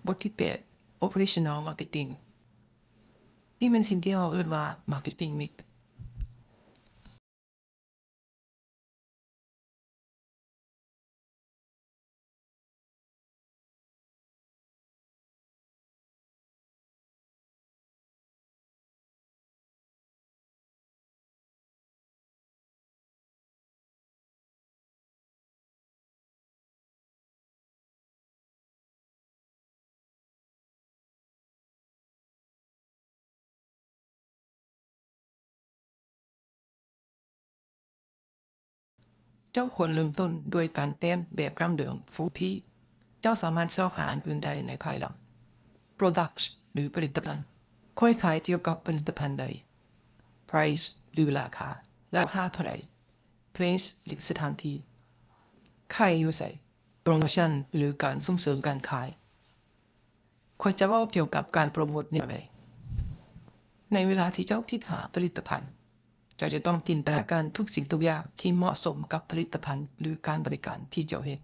บทที่8 Operational Marketing นี่มันสิ่งที่เราเรียกว่า Marketing Mix เจ้าควรเริ่มต้นด้วยการแต้มแบบดั้งเดิมฟูที่เจ้าสามารถซอกหาอันอื่นได้ในภายหลัง Products หรือผลิตภัณฑ์ค่อยขายเกี่ยวกับผลิตภัณฑ์ใด Price หรือราคาเท่าไหร่ Place หรือสถานที่ขายอยู่ไส Promotion หรือการส่งเสริมการขายควรจะเว้าเกี่ยวกับการโปรโมทนี่ไว้ในเวลาที่เจ้าคิดหาผลิตภัณฑ์เจ้าจะต้องจินตนาการทุกสิ่งทุกอย่างที่เหมาะสมกับผลิตภัณฑ์หรือการบริการที่เจ้าเฮ็ด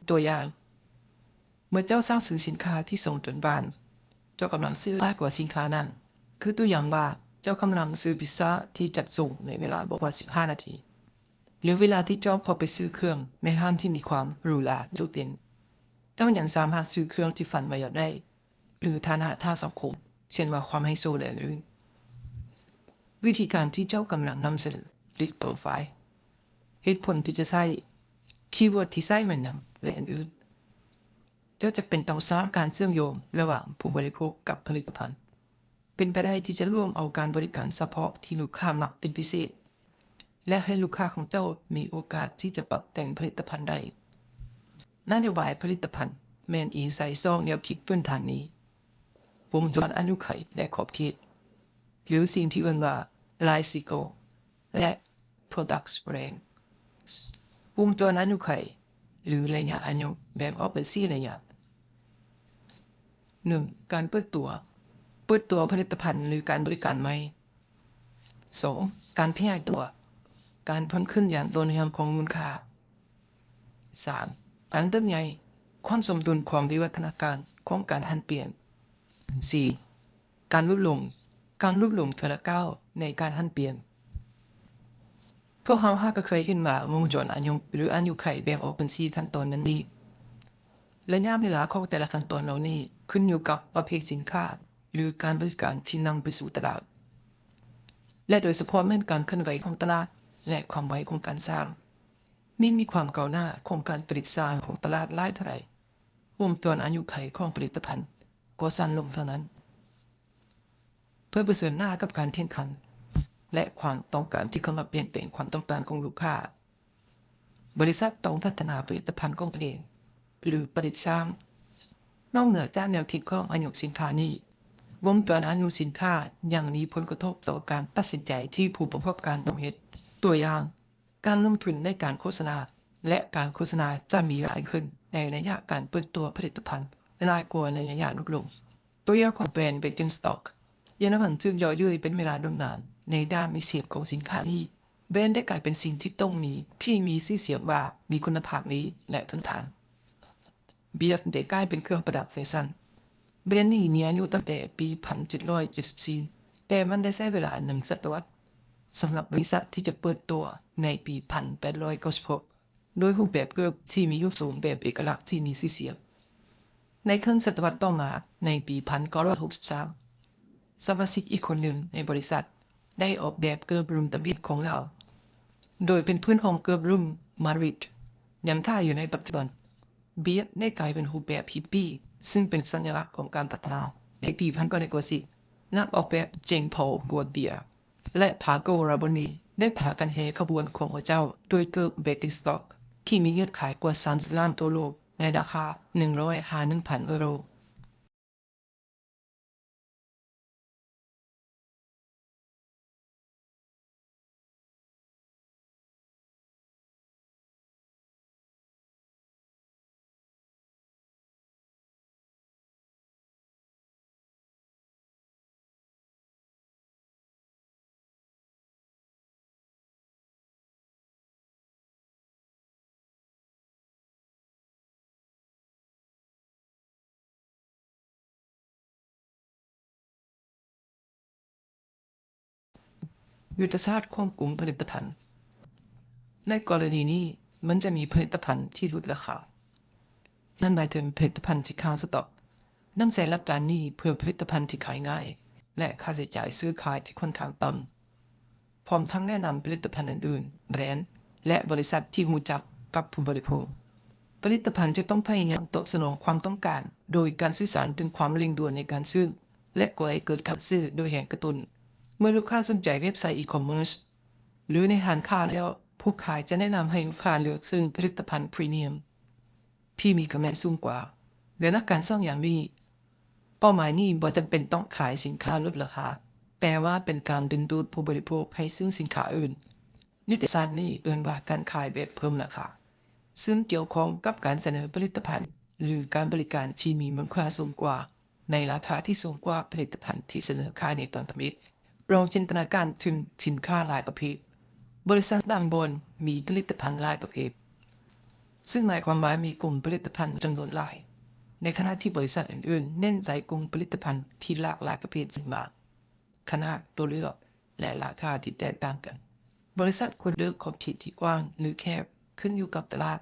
ตัวอย่างเมื่อเจ้าสร้างซื้อสินค้าที่ส่งถึงบ้านเจ้ากำลังซื้อมากกว่าสินค้านั้นคือตัวอย่างว่าเจ้ากำลังซื้อพิซซ่าที่จัดส่งในเวลาบ่กว่า15นาทีหรือเวลาที่เจ้าพอไปซื้อเครื่องในห้างที่มีความหรูหราโดดเด่นเจ้ายังสามารถซื้อเครื่องที่ฝันไว้อยากได้หรือฐานะทางสังคมเช่นว่าความไฮโซและอื่นวิธีการที่เจ้ากำลังนำเสนอ Lead Profile เหตุผลที่จะใช้คีย์เวิร์ดที่ใช้มันนำและอื่นเจ้าจะเป็นต้องสร้างการเชื่อมโยงระหว่างผู้บริโภคกับผลิตภัณฑ์เป็นไปได้ที่จะร่วมเอาการบริการเฉพาะที่ลูกค้ามักเป็นพิเศษและให้ลูกค้าของเจ้ามีโอกาสที่จะปรับแต่งผลิตภัณฑ์ได้นโยบายผลิตภัณฑ์แม่นอิงใส่2แนวคิดพื้นฐานนี้วงจรอนุไขและขอบเขตหรือสิ่งที่เรียกว่า Life Cycle และ Product Range วงจรอนุไขหรือระยะอายุแบ่งออกเป็น4ระยะ 1. การเปิดตัวผลิตภัณฑ์หรือการบริการใหม่ 2. การขยายตัวการเพิ่มขึ้นอย่างต่อเนื่องของมูลค่า 3. การเติบใหญ่ความสมดุลของวิวัฒนาการของการหันเปลี่ยน 4. การลดลงเทื่อละก้าวในการหันเปลี่ยนพวกเราก็เคยเห็นว่าวงจรอายุหรืออายุไขแบ่งออกเป็น4ขั้นตอนนั้นนี้ระยะเวลาของแต่ละขั้นตอนเหล่านี้ขึ้นอยู่กับประเภทสินค้าหรือการบริการที่นำไปสู่ตลาดและโดยเฉพาะแม่นการเคลื่อนไหวของตลาดและความไวของการสร้างมีความก้าวหน้าของการผลิตสร้างของตลาดหลายเท่าใดวงจรอายุไขของผลิตภัณฑ์ก็สั้นลงเท่านั้นเพื่อเผชิญหน้ากับการแข่งขันและความต้องการที่เข้ามาเปลี่ยนแปลงความต้องการของลูกค้าบริษัทต้องพัฒนาผลิตภัณฑ์ของตัวเองหรือผลิตซ้ำนอกเหนือจากแนวคิดของอายุสินค้านี้วงจรอายุสินค้ายังมีผลกระทบต่อการตัดสินใจที่ผู้ประกอบการต้องเฮ็ดตัวอย่างการลงทุนในการโฆษณาและการโฆษณาจะมีหลายขึ้นในระยะการเปิดตัวผลิตภัณฑ์หลายกว่าในระยะลดลงตัวอย่างของแบรนด์ Birkenstock ยังนำถึงย่อเยื้อเป็นเวลาดนานในด้านมิเสียบของสินค้านี้แบรนด์ได้กลายเป็นสิ่งที่ต้องมีที่มีชื่อเสียงว่ามีคุณภาพนี้และทนทานเบียร์ได้กลายเป็นเครื่องประดับแฟชั่นแบรนด์นี้มีอายุตั้งแต่ปี 1774 แต่มันได้ใช้เวลา1ศตวรรษสำหรับบริษัทที่จะเปิดตัวในปี 1896 โดยรูปแบบเกิบที่มีรูปทรงแบบเอกลักษณ์ที่มีชื่อเสียงในครึ่งศตวรรษต่อมาในปี 1963 สมาชิกอีกคนหนึ่งในบริษัทได้ออกแบบเกิบรุ่นตะบิดของเราโดยเป็นพื้นของเกิบรุ่น Marit ยังท่าอยู่ในปัจจุบันเบียได้กลายเป็นรูปแบบฮิปปี้ซึ่งเป็นสัญลักษณ์ของการพัฒนาในปี 1910 นักออกแบบเจนพอลกวดเบียและพาโกราบนีได้พากันแห่ขบวนของพระเจ้าโดยเกิบ Birkenstock ที่มียอดขายกว่า30ล้านตัวโลกในราคา 151,000 ยูโร ยุทธศาสตร์ควบคุมผลิตภัณฑ์ในกรณีนี้มันจะมีผลิตภัณฑ์ที่ลดราคานั่นหมายถึงผลิตภัณฑ์ที่ค้างสต็อกนำใช้หลักการนี้เพื่อผลิตภัณฑ์ที่ขายง่ายและค่าใช้จ่ายซื้อขายที่ค่อนข้างต่ำพร้อมทั้งแนะนำผลิตภัณฑ์อื่นๆแบรนด์และบริษัทที่รู้จักกับผู้บริโภคผลิตภัณฑ์จะต้องพยายามตอบสนองความต้องการโดยการสื่อสารถึงความเร่งด่วนในการซื้อและก่อให้เกิดการซื้อโดยแรงกระตุ้นเมื่อลูกค้าสนใจเว็บไซต์อีคอมเมิร์ซหรือในห้างค้าแล้วผู้ขายจะแนะนำให้ลูกค้าเลือกซื้อผลิตภัณฑ์พรีเมียมที่มีกำไรสูงกว่าและหลักการ2อย่างนี้เป้าหมายนี้บ่จำเป็นต้องขายสินค้าลดราคาแปลว่าเป็นการดึงดูดผู้บริโภคให้ซื้อสินค้าอื่นยุทธศาสตร์นี้เรียกว่าการขายแบบเพิ่มราคาซึ่งเกี่ยวข้องกับการเสนอผลิตภัณฑ์หรือการบริการที่มีมูลค่าสูงกว่าในราคาที่สูงกว่าผลิตภัณฑ์ที่เสนอขายในตอนผลิตเราจินตนาการถึงสินค้าหลายประเภทบริษัทดังบนมีผลิตภัณฑ์หลายประเภทซึ่งหมายความว่ามีกลุ่มผลิตภัณฑ์จำนวนหลายในขณะที่บริษัทอื่นๆเน้นใส่กลุ่มผลิตภัณฑ์ที่หลากหลายประเภทซึ่งมากขนาดตัวเลือกและราคาที่แตกต่างกันบริษัทควรเลือกขอบเขตที่กว้างหรือแคบขึ้นอยู่กับตลาด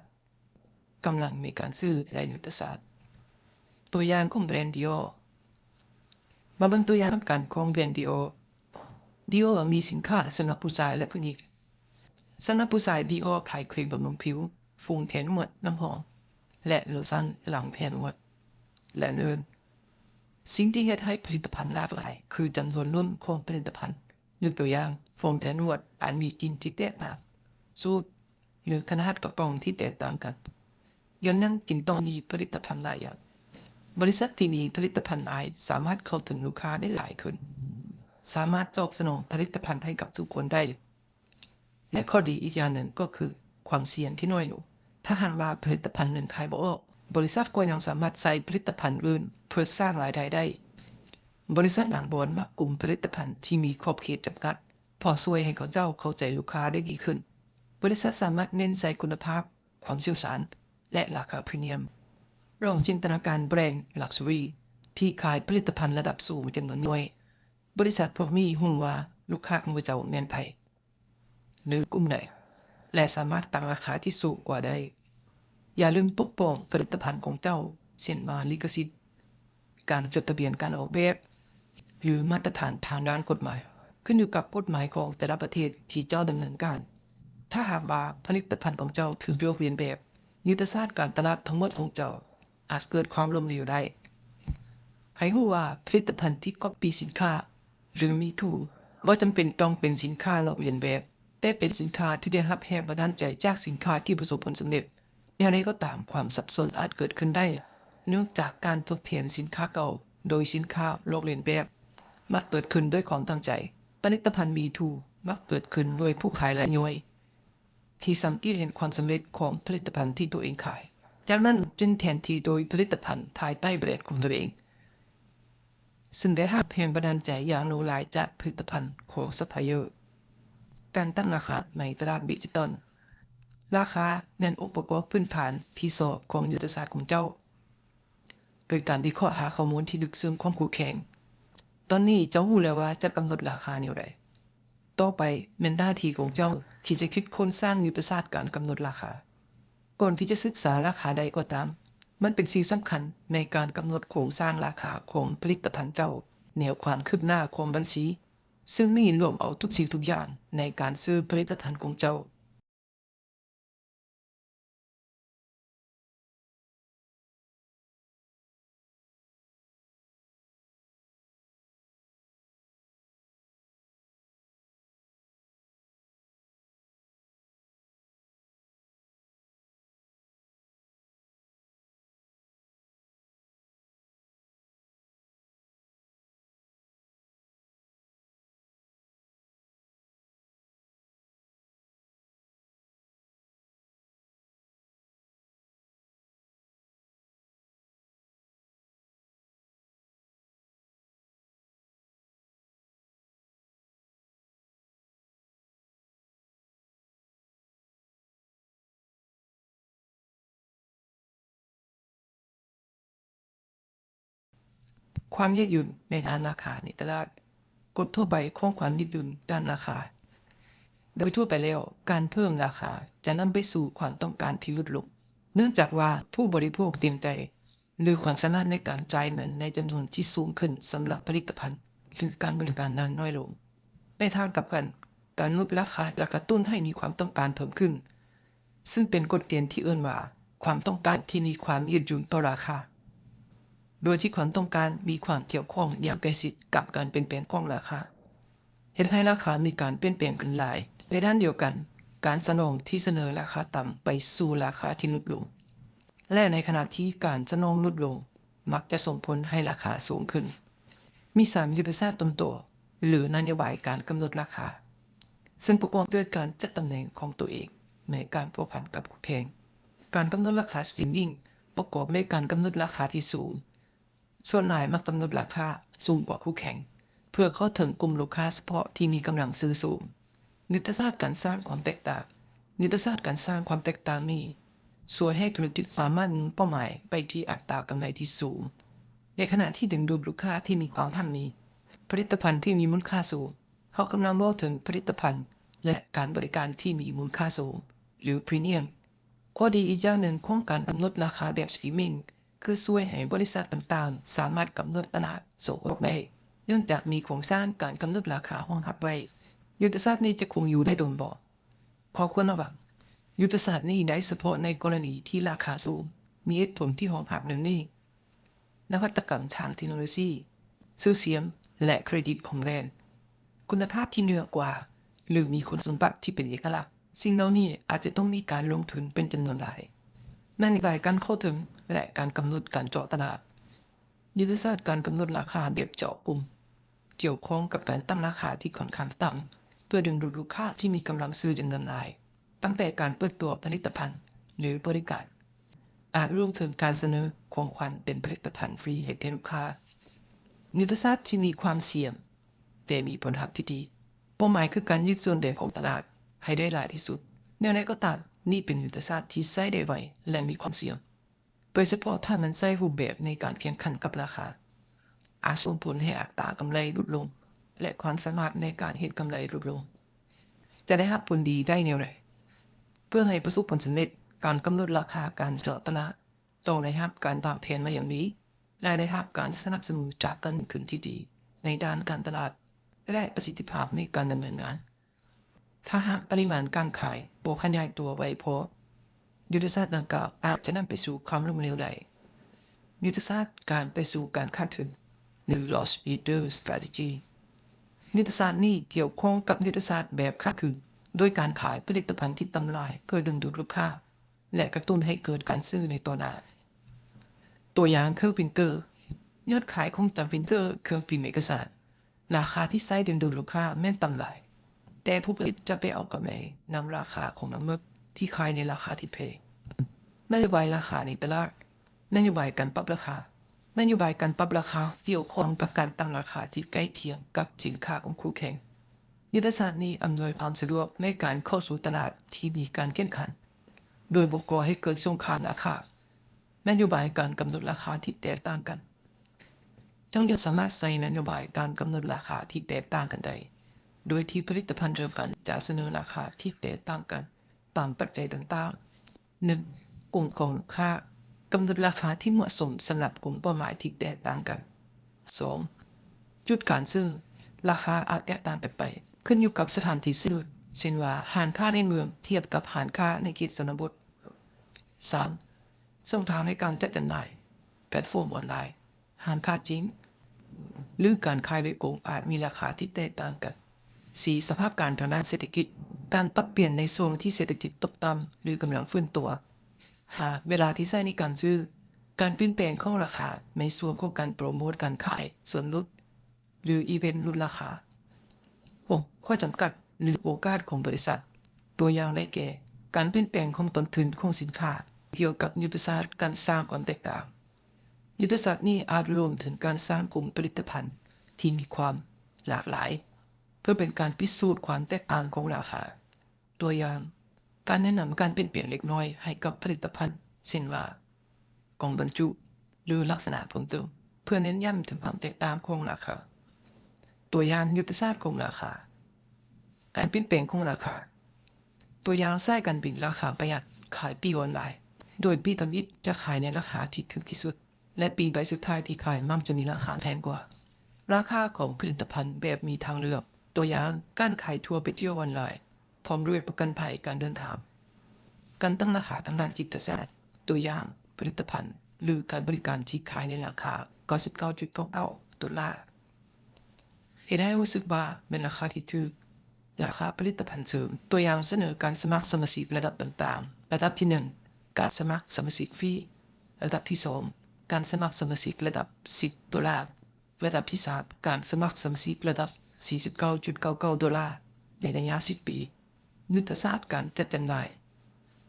กำลังมีการซื้อและยุทธศาสตร์ตัวอย่างของแบรนด์ Dior มาเบิ่งตัวอย่างนำกันของแบรนด์ Dior มีสินค้าสำหรับผู้ชายและผู้หญิงสำหรับผู้ชาย Dior ขายครีมบำรุงผิวฟูงแขนนวดน้ำหอมและโลชั่นหลังแผ่นนวดและอื่นสิ่งที่เฮ็ดให้ผลิตภัณฑ์หลากหลายคือจำนวนล้นของผลิตภัณฑ์ยกตัวอย่างโฟมแขนนวดอาจมีกลิ่นที่แตกต่างสูตรหรือขนาดกระป๋องที่แตกต่างกันย้อนนั้นจึงต้องมีผลิตภัณฑ์หลายอย่างบริษัทที่มีผลิตภัณฑ์หลายสามารถเข้าถึงลูกค้าได้หลายขึ้นสามารถตอบสนองผลิตภัณฑ์ให้กับทุกคนได้และข้อดีอีกอย่างหนึ่งก็คือความเสี่ยงที่น้อยลงถ้าหากว่าผลิตภัณฑ์หนึ่งขายบ่ออกบริษัทก็ยังสามารถใส่ผลิตภัณฑ์อื่นเพื่อสร้างรายได้ได้บริษัทบางบอนมักกลุ่มผลิตภัณฑ์ที่มีขอบเขตจำกัดพอช่วยให้เขาเจ้าเข้าใจลูกค้าได้ดีขึ้นบริษัทสามารถเน้นใส่คุณภาพความเชี่ยวชาญและราคาพรีเมียมลองจินตนาการแบรนด์ Luxury ที่ขายผลิตภัณฑ์ระดับสูงจำนวนน้อยบริษัทพวกนี้รู้ว่าลูกค้าของเจ้าแม่นไผหรือกลุ่มใดและสามารถตั้งราคาที่สูงกว่าได้อย่าลืมปกป้องผลิตภัณฑ์ของเจ้าเช่นมาลิขสิทธิ์การจดทะเบียนการออกแบบหรือมาตรฐานทางด้านกฎหมายขึ้นอยู่กับกฎหมายของแต่ละประเทศที่เจ้าดำเนินการถ้าหากว่าผลิตภัณฑ์ของเจ้าถูกยกเลียนแบบยุทธศาสตร์การตลาดทั้งหมดของเจ้าอาจเกิดความล้มเหลวได้ให้รู้ว่าผลิตภัณฑ์ที่ก๊อปปี้สินค้าหรือมีถูกบ่จำเป็นต้องเป็นสินค้าลอกเลียนแบบแต่เป็นสินค้าที่ได้รับแรงบันดาลใจจากสินค้าที่ประสบผลสำเร็จอย่างไรก็ตามความสับสนอาจเกิดขึ้นได้เนื่องจากการทดแทนสินค้าเก่าโดยสินค้าลอกเลียนแบบมักเกิดขึ้นด้วยความตั้งใจผลิตภัณฑ์มีถูกมักเกิดขึ้นโดยผู้ขายรายย่อยที่สังเกตเห็นความสำเร็จของผลิตภัณฑ์ที่ตัวเองขายจากนั้นจึงแทนที่โดยผลิตภัณฑ์ภายใต้แบรนด์ของตัวเองซึ่งได้รับแรงบันดาลใจอย่างหลายจากผลิตภัณฑ์ของซัพพลายเออร์การตั้งราคาในตลาดดิจิทัลราคาแม่นองค์ประกอบพื้นฐานที่2ของยุทธศาสตร์ของเจ้าโดยการวิเคราะห์หาข้อมูลที่ลึกซึ้งของคู่แข่งตอนนี้เจ้ารู้แล้วว่าจะกำหนดราคาแนวใดต่อไปแม่นหน้าที่ของเจ้าที่จะคิดค้นสร้างยุทธศาสตร์การกำหนดราคาก่อนที่จะศึกษาราคาใดก็ตามมันเป็นสิ่งสำคัญในการกำหนดโครงสร้างราคาของผลิตภัณฑ์เจ้าแนวความคืบหน้าของบัญชีซึ่งมีรวมเอาทุกสิ่งทุกอย่างในการซื้อผลิตภัณฑ์ของเจ้าความยืดหยุ่นในด้านราคาในตลาดกฎทั่วไปของความยืดหยุ่นด้านราคา โดยทั่วไปแล้วการเพิ่มราคาจะนำไปสู่ความต้องการที่ลดลงเนื่องจากว่าผู้บริโภคเต็มใจหรือความสามารถในการจ่ายเงินในจำนวนที่สูงขึ้นสำหรับผลิตภัณฑ์หรือการบริการนั้นน้อยลงในทางกลับกันการลดราคาจะกระตุ้นให้มีความต้องการเพิ่มขึ้นซึ่งเป็นกฎเกณฑ์ที่เอิ้นว่าความต้องการที่มีความยืดหยุ่นต่อราคาโดยที่ความต้องการมีความเกี่ยวข้องอย่างใกล้ชิดกับการเปลี่ยนแปลงของราคาเฮ็ดให้ราคามีการเปลี่ยนแปลงขึ้นหลายในด้านเดียวกันการสนองที่เสนอราคาต่ำไปสู่ราคาที่ลดลงและในขณะที่การสนองลดลงมักจะส่งผลให้ราคาสูงขึ้นมี3ยุทธศาสตร์ต้นตัวหรือนโยบายการกำหนดราคาซึ่งประกอบด้วยการจัดตำแหน่งของตัวเองในการพัวพันกับคู่แข่งการกำหนดราคาสตรีมมิ่งประกอบด้วยการกำหนดราคาที่สูงส่วนหลายมักกำหนดราคาสูงกว่าคู่แข่งเพื่อเข้าถึงกลุ่มลูกค้าเฉพาะที่มีกำลังซื้อสูงยุทธศาสตร์การสร้างความแตกต่างยุทธศาสตร์การสร้างความแตกต่างนี้ช่วยให้ธุรกิจสามารถเป้าหมายไปที่อัตรากำไรที่สูงในขณะที่ดึงดูดลูกค้าที่มีความทันมีผลิตภัณฑ์ที่มีมูลค่าสูงเขากำลังบอกถึงผลิตภัณฑ์และการบริการที่มีมูลค่าสูงหรือพรีเมียมข้อดีอีกอย่างหนึ่งของการกำหนดราคาแบบสตรีมมิ่งคือช่วยให้บริษัทต่างๆสามารถกำหนดตลาดส่งออกได้เนื่องจากมีโครงสร้างการกำหนดราคารองรับไว้ยุทธศาสตร์นี้จะคงอยู่ได้โดนบ่ขอควรระวังยุทธศาสตร์นี้ได้เฉพาะในกรณีที่ราคาสูงมีเหตุผลที่รองรับนั้นนี้นวัตกรรมทางเทคโนโลยีชื่อเสียงและเครดิตของแบรนด์คุณภาพที่เหนือกว่าหรือมีคุณสมบัติที่เป็นเอกลักษณ์สิ่งเหล่านี้อาจจะต้องมีการลงทุนเป็นจำนวนหลายนโยบายการเข้าถึงและการกำหนดการเจาะตลาดยุทธศาสตร์การกำหนดราคาแบบเจาะกลุ่มเกี่ยวข้องกับการตั้งราคาที่ค่อนข้างต่ำเพื่อดึงดูดลูกค้าที่มีกำลังซื้อจำนวนหลายตั้งแต่การเปิดตัวผลิตภัณฑ์หรือบริการอาจรวมถึงการเสนอของขวัญเป็นผลิตภัณฑ์ฟรีให้แก่ลูกค้ายุทธศาสตร์ที่มีความเสี่ยงแต่มีผลลัพธ์ที่ดีเป้าหมายคือการยึดส่วนแบ่งของตลาดให้ได้หลายที่สุดแนวไหนก็ตามนี่เป็นยุทธศาสตร์ที่ใช้ได้ไวและมีความเสี่ยงโดยเฉพาะถ้ามันใช้รูปแบบในการแข่งขันกับราคาอาจส่งผลให้อัตรากำไรลดลงและความสามารถในการเฮ็ดกำไรลดลงจะได้รับผลดีได้แนวใดเพื่อให้ประสบผลสำเร็จการกำหนดราคาการเจาะตลาดต้องได้รับการวางแผนมาอย่างดีและได้รับการสนับสนุนจากการลงทุนที่ดีในด้านการตลาดและประสิทธิภาพในการดำเนินงานถ้าหากปริมาณการขายบ่ขยายตัวไว้พอยุทธศาสตร์ดังกล่าวอาจจะนำไปสู่ความล้มเหลวได้ยุทธศาสตร์การไปสู่การขาดทุนหรือ loss leader strategy ยุทธศาสตร์นี้เกี่ยวข้องกับยุทธศาสตร์แบบขาดทุนโดยการขายผลิตภัณฑ์ที่ต่ำหลายเพื่อดึงดูดลูกค้าและกระตุ้นให้เกิดการซื้อในตัวหน้าตัวอย่างคือพิมพ์เตอร์ยอดขายของจัมพิมพ์เตอร์เครื่องพิมพ์เอกสารราคาที่ใช้ดึงดูดลูกค้าแม่นต่ำหลายแต่ผู้ผลิตจะไปเอากำไรนำราคาของน้ำมันที่ขายในราคาที่แพงนโยบายราคาในตลาดนโยบายการปรับราคานโยบายการปรับราคาเกี่ยวข้องกับการตั้งราคาที่ใกล้เคียงกับสินค้าของคู่แข่งยุทธศาสตร์นี้อำนวยความสะดวกในการเข้าสู่ตลาดที่มีการแข่งขันโดยบ่ก่อให้เกิดสงครามราคานโยบายการกำหนดราคาที่แตกต่างกันจังจะสามารถใช้นโยบายการกำหนดราคาที่แตกต่างกันได้โดยที่ผลิตภัณฑ์เดียวกันจะเสนอราคาที่แตกต่างกันตามปัจจัยต่างๆ 1. กลุ่มของลูกค้ากำหนดราคาที่เหมาะสมสำหรับกลุ่มเป้าหมายที่แตกต่างกัน 2. จุดการซื้อราคาอาจแตกต่างกันไปขึ้นอยู่กับสถานที่ซื้อเช่นว่าห้างค้าในเมืองเทียบกับห้างค้าในเขตชนบท 3. ช่องทางในการจัดจำหน่ายแพลตฟอร์มออนไลน์ห้างค้าจริงหรือการขายโดยตรงอาจมีราคาที่แตกต่างกัน 4. สภาพการทางด้านเศรษฐกิจการปรับเปลี่ยนในช่วงที่เศรษฐกิจตกต่ำหรือกำลังฟื้นตัว 5. เวลาที่ใช้ในการซื้อการเปลี่ยนแปลงของราคาในส่วนของการโปรโมทการขายส่วนลดหรืออีเวนต์ลดราคา 6. ข้อจำกัดหรือโอกาสของบริษัทตัวอย่างได้แก่การเปลี่ยนแปลงของต้นทุนของสินค้าเกี่ยวกับยุทธศาสตร์การสร้างความแตกต่างยุทธศาสตร์นี้อาจรวมถึงการสร้างกลุ่มผลิตภัณฑ์ที่มีความหลากหลายเพื่อเป็นการพิสูจน์ความแตกต่างของราคาตัวอย่างการแนะนำการเปลี่ยนแปลงเล็กน้อยให้กับผลิตภัณฑ์เช่นว่ากล่องบรรจุหรือลักษณะเพิ่มเติมเพื่อเน้นย้ำถึงความแตกต่างของราคาตัวอย่างยุทธศาสตร์ของราคา การเปลี่ยนแปลงของราคาตัวอย่างสายการบินราคาประหยัดขายปีออนไลน์โดยปีต้นวิทย์จะขายในราคาที่ถูกที่สุดและปีใบสุดท้ายที่ขายมักจะมีราคาแพงกว่าราคาของผลิตภัณฑ์แบบมีทางเลือกตัวอย่างการขายทัวร์ไปเที่ยวออนไลน์พร้อมด้วยประกันภัยการเดินทางการตั้งราคาทางด้านจิตศาสตร์ตัวอย่างผลิตภัณฑ์หรือการบริการที่ขายในราคา $99.99 เฮ็ดให้รู้สึกว่าเป็นราคาที่ถูกราคาผลิตภัณฑ์เสริมตัวอย่างเสนอการสมัครสมาชิกระดับต่างๆระดับที่1การสมัครสมาชิกฟรีระดับที่2การสมัครสมาชิกระดับ$10ระดับที่3การสมัครสมาชิกระดับ$49.99 ในระยะ10ปียุทธศาสตร์การจัดจำหน่าย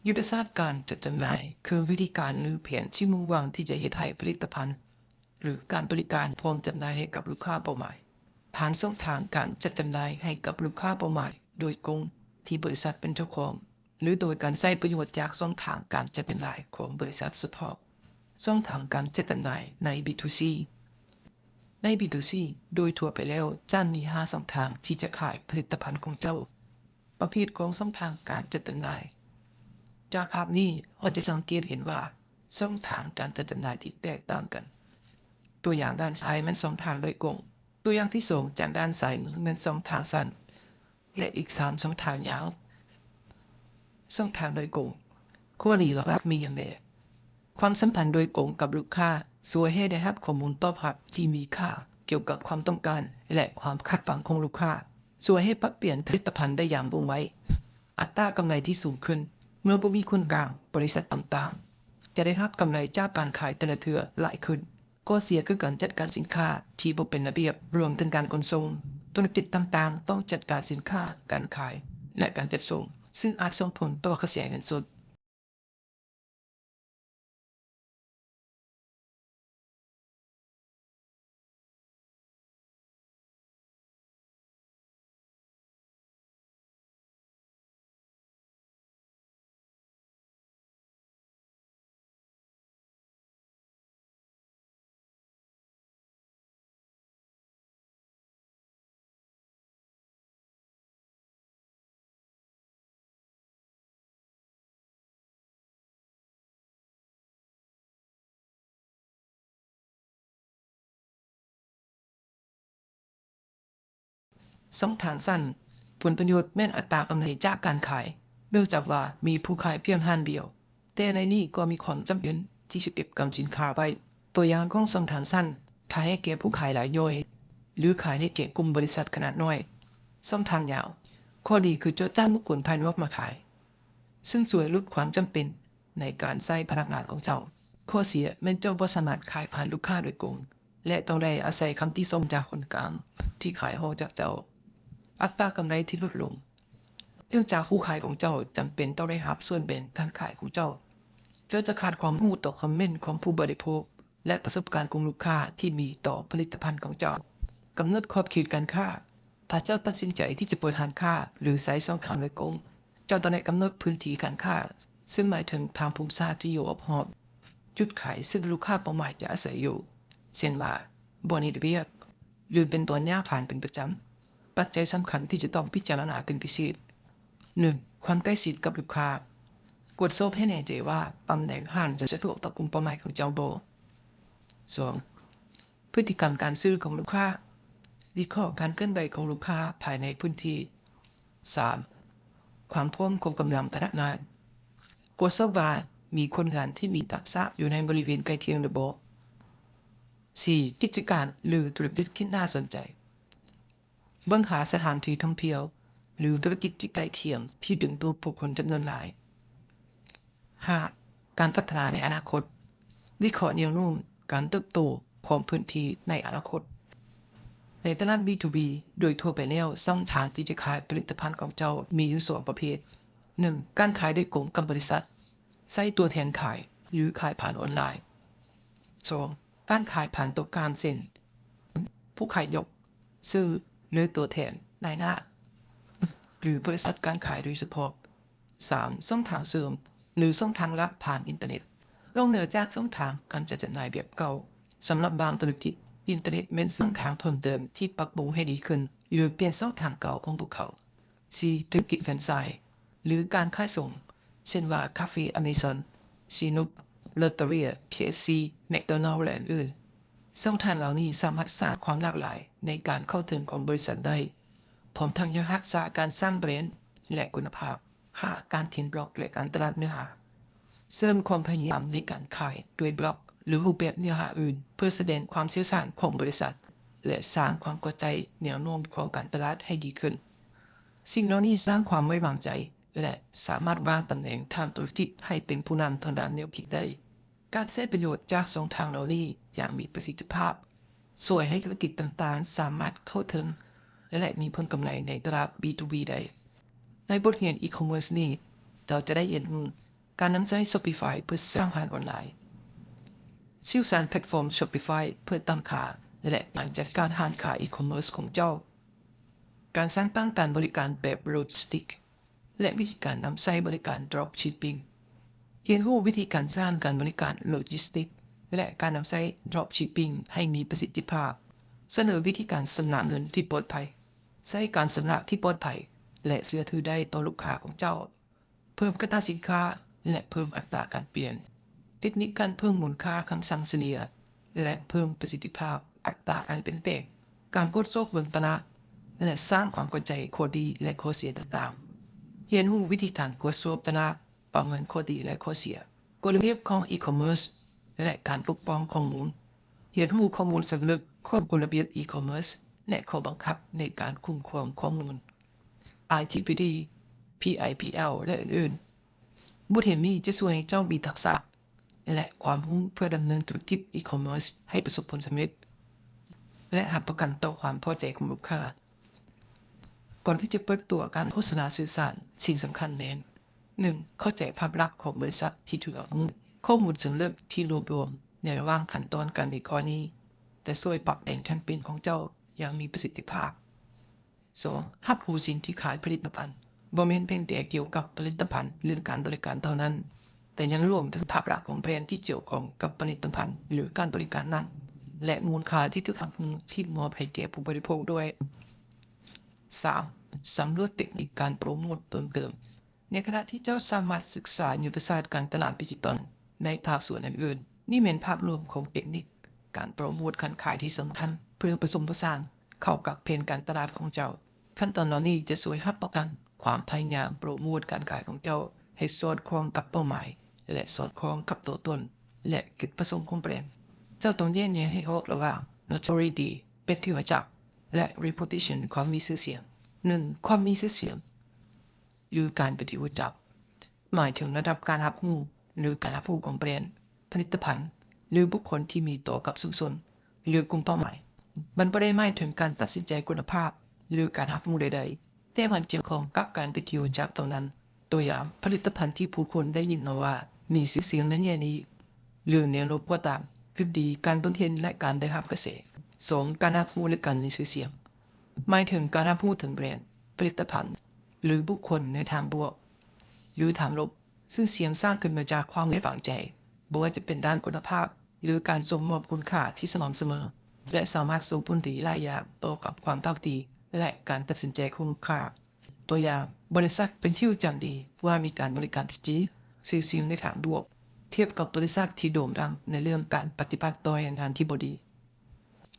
ยุทธศาสตร์การจัดจำหน่ายคือวิธีการหรือแผนที่มุ่งหวังที่จะเฮ็ดให้ผลิตภัณฑ์หรือการบริการพร้อมจำหน่ายให้กับลูกค้าเป้าหมายผ่านช่องทางการจัดจำหน่ายให้กับลูกค้าเป้าหมายโดยกงที่บริษัทเป็นเจ้าของหรือโดยการใช้ประโยชน์จากช่องทางการจัดจำหน่ายของบริษัทเฉพาะช่องทางการจัดจำหน่ายใน B2C ใน B2C โดยทั่วไปแล้วจะมี5ช่องทางที่จะขายผลิตภัณฑ์ของเจ้าประเภทของช่องทางการจัดจำหน่ายจากภาพนี้เราจะสังเกตเห็นว่าช่องทางการจัดจำหน่ายที่แตกต่างกันตัวอย่างด้านซ้ายมันช่องทางโดยกงตัวอย่างที่2จากด้านซ้ายมันช่องทางสั้นและอีก3ช่องทางยาวช่องทางโดยกงข้อดีหลักๆมีอย่างไรความสัมพันธ์โดยกงกับลูกค้าช่วยให้ได้รับข้อมูลตอบรับที่มีค่าเกี่ยวกับความต้องการและความคาดหวังของลูกค้าช่วยให้ปรับเปลี่ยนผลิตภัณฑ์ได้อย่างว่องไวอัตรากำไรที่สูงขึ้นเมื่อบ่มีคนกลางบริษัทต่างๆจะได้รับกำไรจากการขายแต่ละเทื่อหลายขึ้นก็เสียคือการจัดการสินค้าที่บ่เป็นระเบียบรวมถึงการขนส่งธุรกิจต่างๆต้องจัดการสินค้าการขายและการจัดส่งซึ่งอาจส่งผลต่อกระแสเงินสดช่องทางสั้นผลประโยชน์แม่นอัตรากำไรจากการขายเนื่องจากว่ามีผู้ขายเพียงห้านเดียวแต่ในนี้ก็มีความจำเป็นที่จะเก็บกำสินค้าไว้ตัวอย่างของช่องทางสั้นขายให้แก่ผู้ขายหลายย่อยหรือขายให้แก่กลุ่มบริษัทขนาดน้อยช่องทางยาวข้อดีคือจะจ้างบุคคลภายนอกมาขายซึ่งช่วยลดความจำเป็นในการใช้พนักงานของเจ้าข้อเสียแม้นเจ้าบ่สามารถขายผ่านลูกค้าโดยตรงและต้องได้อาศัยคำที่ส่งจากคนกลางที่ขายให้จากเจ้าอัตรากำไรที่ลดลงเนื่องจากผู้ขายของเจ้าจำเป็นต้องได้รับส่วนแบ่งการขายของเจ้าจะขาดความรู้ต่อคอมเมนต์ของผู้บริโภคและประสบการณ์ของลูกค้าที่มีต่อผลิตภัณฑ์ของเจ้ากำหนดขอบเขตการค้าถ้าเจ้าตัดสินใจที่จะเปิดร้านค้าหรือใช้ช่องทางโดยตรงเจ้าต้องได้กำหนดพื้นที่การค้าซึ่งหมายถึงทางภูมิศาสตร์ที่อยู่รอบๆจุดขายซึ่งลูกค้าเป้าหมายจะอาศัยอยู่เช่นว่าบ่อนระเบียบหรือเป็นตัวย่างผ่านเป็นประจำปัจจัยสำคัญที่จะต้องพิจารณาเป็นพิเศษ 1. ความใกล้ชิดกับลูกค้ากวดสอบให้แน่ใจว่าตำแหน่งห้านจะสะดวกต่อกลุ่มเป้าหมายของเจ้าบ่ 2. พฤติกรรมการซื้อของลูกค้าวิเคราะห์การเคลื่อนไหวของลูกค้าภายในพื้นที่ 3. ความพร้อมของกำลังพนักงานกวดสอบว่ามีคนงานที่มีทักษะอยู่ในบริเวณใกล้เคียงหรือบ่ 4. กิจการหรือธุรกิจที่น่าสนใจเบิ่งหาสถานที่ท่องเที่ยวหรือธุรกิจที่ใกล้เคียงที่ดึงดูดผู้คนจำนวนหลาย 5. การพัฒนาในอนาคตวิเคราะห์แนวโน้มการเติบโตของพื้นที่ในอนาคตในตลาด B2B โดยทั่วไปแล้วช่องทางที่จะขายผลิตภัณฑ์ของเจ้ามีอยู่2ประเภท 1. การขายโดยตรงกับบริษัทใช้ตัวแทนขายหรือขายผ่านออนไลน์ 2. การขายผ่านตัวกลางเช่นผู้ขายยกซื้อหรือตัวแทนนายหน้าหรือบริษัทการขายโดยเฉพาะ 3. ช่องทางเสริมหรือช่องทางลับผ่านอินเทอร์เน็ตนอกเหนือจากช่องทางการจัดจำหน่ายแบบเก่าสำหรับบางธุรกิจอินเทอร์เน็ตเป็นช่องทางเพิ่มเติมที่ปรับปรุงให้ดีขึ้นหรือเปลี่ยนช่องทางเก่าของพวกเขา 4. ธุรกิจแฟรนไชส์หรือการขายส่งเช่นว่าคาเฟ่ Amazon ซีนุก ลอตเตอรี่ KFC McDonald's และอื่นช่องทางเหล่านี้สามารถสร้างความหลากหลายในการเข้าถึงของบริษัทได้พร้อมทั้งยังรักษาการสร้างแบรนด์และคุณภาพ5การเขียนบล็อกและการตลาดเนื้อหาเสริมความพยายามในการขายด้วยบล็อกหรือรูปแบบเนื้อหาอื่นเพื่อแสดงความเชี่ยวชาญของบริษัทและสร้างความเข้าใจแนวโน้มของการตลาดให้ดีขึ้นสิ่งเหล่านี้สร้างความไว้วางใจและสามารถวางตำแหน่งทางธุรกิจให้เป็นผู้นำทางด้านแนวคิดได้การใช้ประโยชน์จากช่องทางเหล่านี้อย่างมีประสิทธิภาพช่วยให้ธุรกิจต่างๆสามารถเข้าถึงและมีผลกำไรในตลาด B2B ได้ในบทเรียน e-commerce นี้เราจะได้เรียนรู้การนำใช้ Shopify เพื่อสร้างงานออนไลน์เชี่ยวชาญแพลตฟอร์ม Shopify เพื่อตั้งค่าและการจัดการร้านค้า e-commerce ของเจ้าการสร้างตั้งการบริการแบบโลจิสติกและวิธีการนำใช้บริการ Dropshipping เรียนรู้วิธีการสร้างการบริการโลจิสติกและการนำใช้ Dropshipping ให้มีประสิทธิภาพเสนอวิธีการชำระเงินที่ปลอดภัยใช้การชำระที่ปลอดภัยและเชื่อถือได้ต่อลูกค้าของเจ้าเพิ่มคุณภาพสินค้าและเพิ่มอัตราการเปลี่ยนเทคนิคการเพิ่มมูลค่าคำสั่งเฉลี่ยและเพิ่มประสิทธิภาพอัตราการเปลี่ยนแปลงการกดโซกบนตลาดและสร้างความเข้าใจข้อดีและข้อเสียต่างๆเรียนรู้วิธีการกดโซกตลาดประเมินข้อดีและข้อเสียกลยุทธ์ของ e-commerce และการปกป้องข้อมูลเรียนรู้ข้อมูลสำนึกของกลยุทธ์ e-commerce และข้อบังคับในการคุ้มครองข้อมูล ITPD PIPL และอื่นๆบทเรียนนี้จะช่วยให้เจ้ามีทักษะและความรู้เพื่อดำเนินธุรกิจ e-commerce ให้ประสบผลสำเร็จและรับประกันต่อความพอใจของลูกค้าก่อนที่จะเปิดตัวการโฆษณาสื่อสารสิ่งสำคัญแม่น 1. เข้าใจภาพลักษณ์ของบริษัทที่ถูกต้องข้อมูลเชิงลึกที่รวบรวมในระหว่างขั้นตอนการวิเคราะห์นี้แต่ช่วยปรับแต่งแคมเปญของเจ้าอย่างมีประสิทธิภาพ 2. รับรู้สิ่งที่ขายผลิตภัณฑ์บ่แม่นเพียงแต่เกี่ยวกับผลิตภัณฑ์หรือการบริการเท่านั้นแต่ยังรวมถึงภาพลักษณ์ของแบรนด์ที่เกี่ยวข้องกับผลิตภัณฑ์หรือการบริการนั้นและมูลค่าที่ถูกที่มอบให้แก่ผู้บริโภคด้วย 3. สำรวจเทคนิคการโปรโมทเพิ่มเติมในขณะที่เจ้าสามารถศึกษายุทธศาสตร์การตลาดดิจิทัลในภาคส่วนอื่นๆนี่เป็นภาพรวมของเทคนิคการโปรโมทการขายที่สำคัญเพื่อผสมผสานเข้ากับแผนการตลาดของเจ้าขั้นตอนเหล่านี้จะช่วยรับประกันความพยายามโปรโมทการขายของเจ้าให้สอดคล้องกับเป้าหมายและสอดคล้องกับตัวตนและจุดประสงค์ของแบรนด์เจ้าต้องแยกแยะให้ออกระหว่าง notoriety เป็นที่รู้จักและ reputation ความมีชื่อเสียง 1. ความมีชื่อเสียงอยู่การเป็นที่รู้จักหมายถึงระดับการรับรู้หรือการรับรู้ของแบรนด์ผลิตภัณฑ์หรือบุคคลที่มีต่อกับชุมชนหรือกลุ่มเป้าหมายมันบ่ได้หมายถึงการตัดสินใจคุณภาพหรือการรับรู้ใดๆแต่มันเกี่ยวข้องกับการเป็นที่รู้จักเท่านั้นตัวอย่างผลิตภัณฑ์ที่ผู้คนได้ยินมาว่ามีชื่อเสียงในแง่นี้หรือแนวโน้มก็ตามคือดีการบำเพ็ญและการได้รับกระแส 2. การรับรู้และการมีชื่อเสียงหมายถึงการรับรู้ถึงแบรนด์ผลิตภัณฑ์หรือบุคคลในทางบวกหรือทางลบซึ่งเสียงสร้างขึ้นมาจากความไว้วางใจบ่ว่าจะเป็นด้านคุณภาพหรือการส่งมอบคุณค่าที่สม่ำเสมอและสามารถส่งผลดีหลายอย่างต่อกับความเท่าเทียมและการตัดสินใจของลูกค้าตัวอย่างบริษัทเป็นที่รู้จักดีว่ามีการบริการที่ดีชื่อเสียงในทางบวกเทียบกับบริษัทที่โด่งดังในเรื่องการปฏิบัติต่องานที่บ่ดี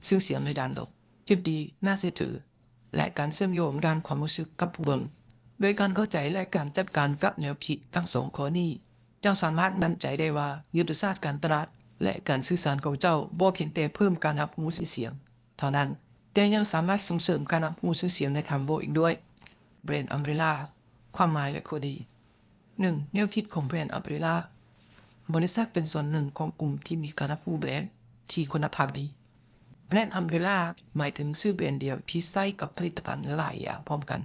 ซึ่งเสียงในด้านลบเทียบดีน่าเชื่อถือและการเชื่อมโยงด้านความรู้สึกกับผู้เบิ่งโดยการเข้าใจและการจัดการกับแนวคิดทั้งสองข้อนี้เจ้าสามารถมั่นใจได้ว่ายุทธศาสตร์การตลาดและการสื่อสารของเจ้าบ่เพียงแต่เพิ่มการรับรู้ชื่อเสียงเท่านั้นแต่ยังสามารถส่งเสริมการรับรู้ชื่อเสียงในทางบวกอีกด้วยแบรนด์ Umbrella ความหมายและข้อดี 1. แนวคิดของแบรนด์ Umbrella บริษัทเป็นส่วนหนึ่งของกลุ่มที่มีการรับรู้แบรนด์ที่คุณภาพดีแบรนด์ Umbrella หมายถึงชื่อแบรนด์เดียวที่ใช้กับผลิตภัณฑ์หลายอย่างพร้อมกัน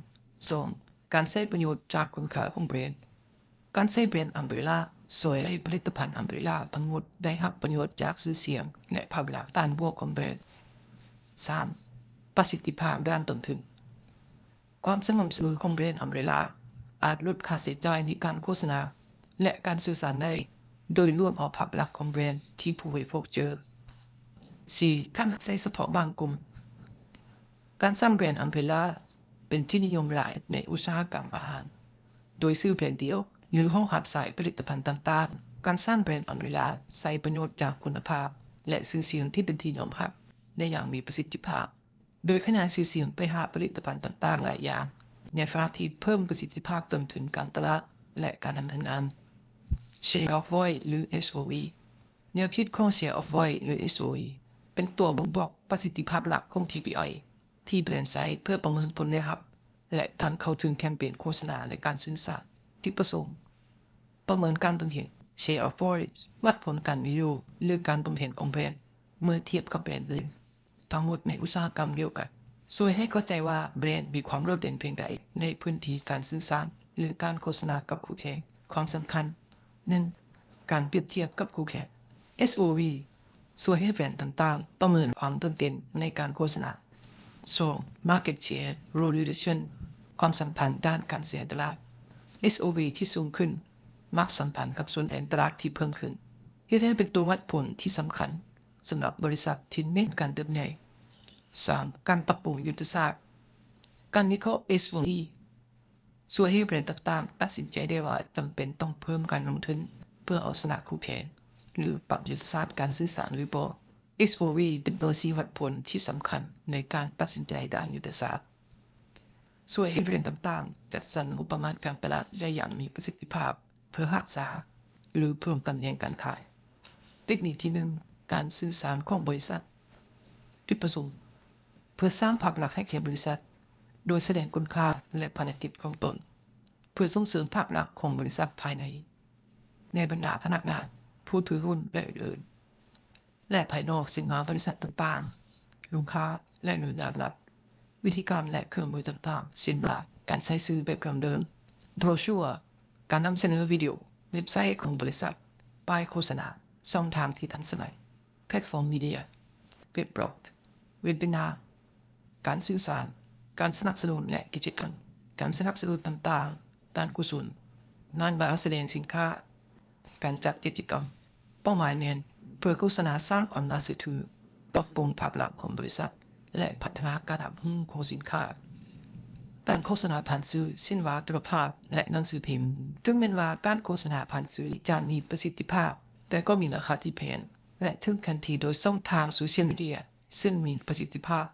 2. การใช้ประโยชน์จากคุณค่าของแบรนด์การใช้แบรนด์ Umbrella ช่วยให้ผลิตภัณฑ์ Umbrella ทั้งหมดได้รับประโยชน์จากชื่อเสียงและภาพลักษณ์ด้านบวกของแบรนด์ 3. ประสิทธิภาพด้านต้นทุนความสม่ำเสมอของแบรนด์ Umbrella อาจลดค่าใช้จ่ายในการโฆษณาและการสื่อสารได้โดยรวมเอาภาพลักษณ์ของแบรนด์ที่ผู้บริโภคเจอ 4. การใช้เฉพาะบางกลุ่มการสร้างแบรนด์ Umbrella เป็นที่นิยมหลายในอุตสาหกรรมอาหารโดยซื้อแบรนด์เดียวหรือห้องหับสายผลิตภัณฑ์ต่างๆการสร้างแบรนด์ออนไลน์ใส่ประโยชน์จากคุณภาพและชื่อเสียงที่เป็นที่ยอมรับได้อย่างมีประสิทธิภาพโดยขยายชื่อเสียงไปหาผลิตภัณฑ์ต่างๆหลายอย่างในขณะที่เพิ่มประสิทธิภาพต้นทุนการตลาดและการดำเนินงาน Share of Voice หรือ SOE แนวคิดของ Share of Voice หรือ SOE เป็นตัวบ่งบอกประสิทธิภาพหลักของ TPI ที่แบรนด์ใช้เพื่อประเมินผลได้รับและการเข้าถึงแคมเปญโฆษณาและการสื่อสารที่ประสงค์ประเมินการตนเห็น Share of Voice วัดผลการวิวหรือการตนเห็นของแบรนด์เมื่อเทียบกับแบรนด์อื่นทั้งหมดในอุตสาหกรรมเดียวกันช่วยให้เข้าใจว่าแบรนด์มีความโดดเด่นเพียงใดในพื้นที่การสื่อสารหรือการโฆษณากับคู่แข่งความสำคัญ 1. การเปรียบเทียบกับคู่แข่ง SOV ช่วยให้แบรนด์ต่างๆประเมินความโดดเด่นในการโฆษณา 2. Market Share Relation ความสัมพันธ์ด้านการเสียตลาด SOV ที่สูงขึ้นมักสัมพันธ์กับส่วนแบ่งตลาดที่เพิ่มขึ้นที่ได้เป็นตัววัดผลที่สำคัญสำหรับบริษัทที่เน้นการเติบโต 3. การปรับปรุงยุทธศาสตร์การวิเคราะห์ SOE ช่วยให้แบรนด์ต่างๆตัดสินใจได้ว่าจำเป็นต้องเพิ่มการลงทุนเพื่อเอาชนะคู่แข่งหรือปรับยุทธศาสตร์การสื่อสารหรือบ่ SOE เป็นตัวชี้วัดผลที่สำคัญในการตัดสินใจด้านยุทธศาสตร์ช่วยให้แบรนด์ต่างๆจัดสรรงบประมาณการตลาดได้อย่างมีประสิทธิภาพเพื่อรักษาหรือเพิ่มตำแหน่งการขายเทคนิคที่1การสื่อสารของบริษัทจุดประสงค์เพื่อสร้างภาพลักษณ์ให้แก่บริษัทโดยแสดงคุณค่าและพันธกิจของตนเพื่อส่งเสริมภาพลักษณ์ของบริษัทภายในบรรดาพนักงานผู้ถือหุ้นและอื่นๆและภายนอกสินค้าบริษัทต่างๆลูกค้าและหน่วยงานรัฐวิธีการและเครื่องมือต่างๆเช่นการใช้สื่อแบบเดิมโบรชัวร์การนำเสนอวิดีโอเว็บไซต์ของบริษัทป้ายโฆษณาช่องทางที่ทันสมัยแพลตฟอร์มมีเดียเว็บบล็อกเว็บนาการสื่อสารการสนับสนุนและกิจกรรมการสนับสนุนต่างๆด้านกุศลงานแสดงสินค้าการจัดกิจกรรมเป้าหมายเน้นเพื่อโฆษณาสร้างความน่าเชื่อถือปรับปรุงภาพลักษณ์ของบริษัทและพัฒนาการของสินค้าการโฆษณาผ่านสื่อเช่นว่าโทรทัศน์และหนังสือพิมพ์ถึงแม้ว่าการโฆษณาผ่านสื่อจะมีประสิทธิภาพแต่ก็มีราคาที่แพงและถึงทันทีโดยช่องทางโซเชียลมีเดียซึ่งมีประสิทธิภาพ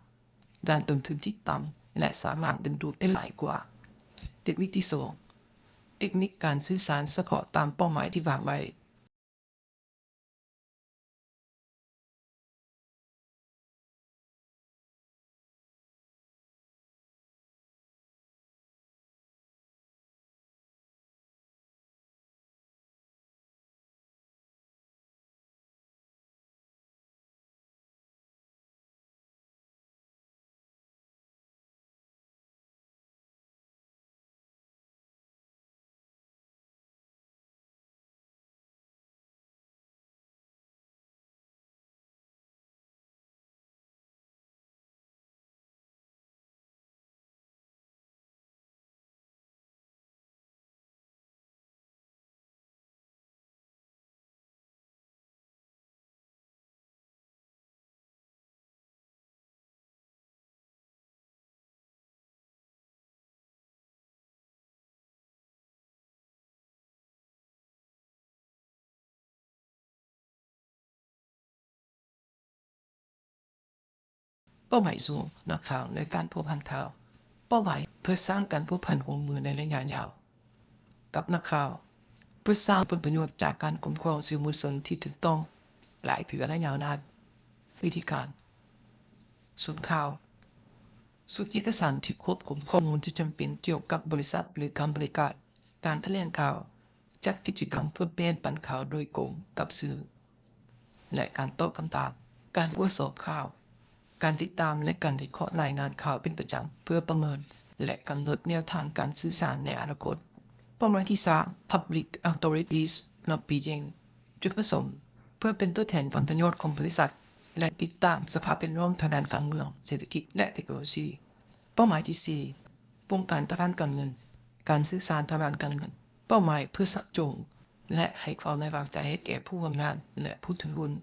ด้านต้นทุนที่ต่ำและสามารถดึงดูดได้หลายกว่าเทคนิคที่2เทคนิคการสื่อสารเฉพาะตามเป้าหมายที่วางไว้เป้าหมายสูงนักข่าวในการผูกพันข่าวเป้าหมายเพื่อสร้างการผูกพันของมือในระยะยาวกับนักข่าวเพื่อสร้างผลประโยชน์จากการคุ้มครองสื่อมวลชนที่ถูกต้องหลายปีและยาวนานวิธีการศูนย์ข่าวศูนย์เอกสารที่ควบคุมข้อมูลที่จำเป็นเกี่ยวกับบริษัทหรือการบริการการแถลงข่าวจัดกิจกรรมเพื่อแบ่งปันข่าวโดยตรงกับสื่อและการตอบคำถามการตรวจสอบข่าวการติดตามและการวิเคราะห์รายงานข่าวเป็นประจำเพื่อประเมินและกำหนดแนวทางการสื่อสารในอนาคตเป้าหมายที่3 Public Authorities Lobbying จุดประสงค์เพื่อเป็นตัวแทนผลประโยชน์ของบริษัทและติดตามสภาพแวดล้อมทางด้านการเมืองเศรษฐกิจและเทคโนโลยีเป้าหมายที่4ป้องกันทางด้านการเงินการสื่อสารทางด้านการเงินเป้าหมายเพื่อชักจูงและให้ความไว้วางใจให้แก่ผู้ร่วมงานและผู้ถือหุ้น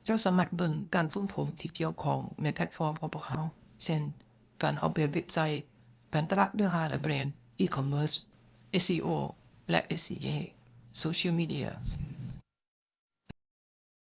เจ้าสามารถเบิ่งการฟื้นผมที่เกี่ยวข้องในแพลตฟอร์มของพวกเราเช่นการออกแบบเว็บไซต์การตลาดเนื้อหาและแบรนด์ e-commerce SEO และ SEA Social Media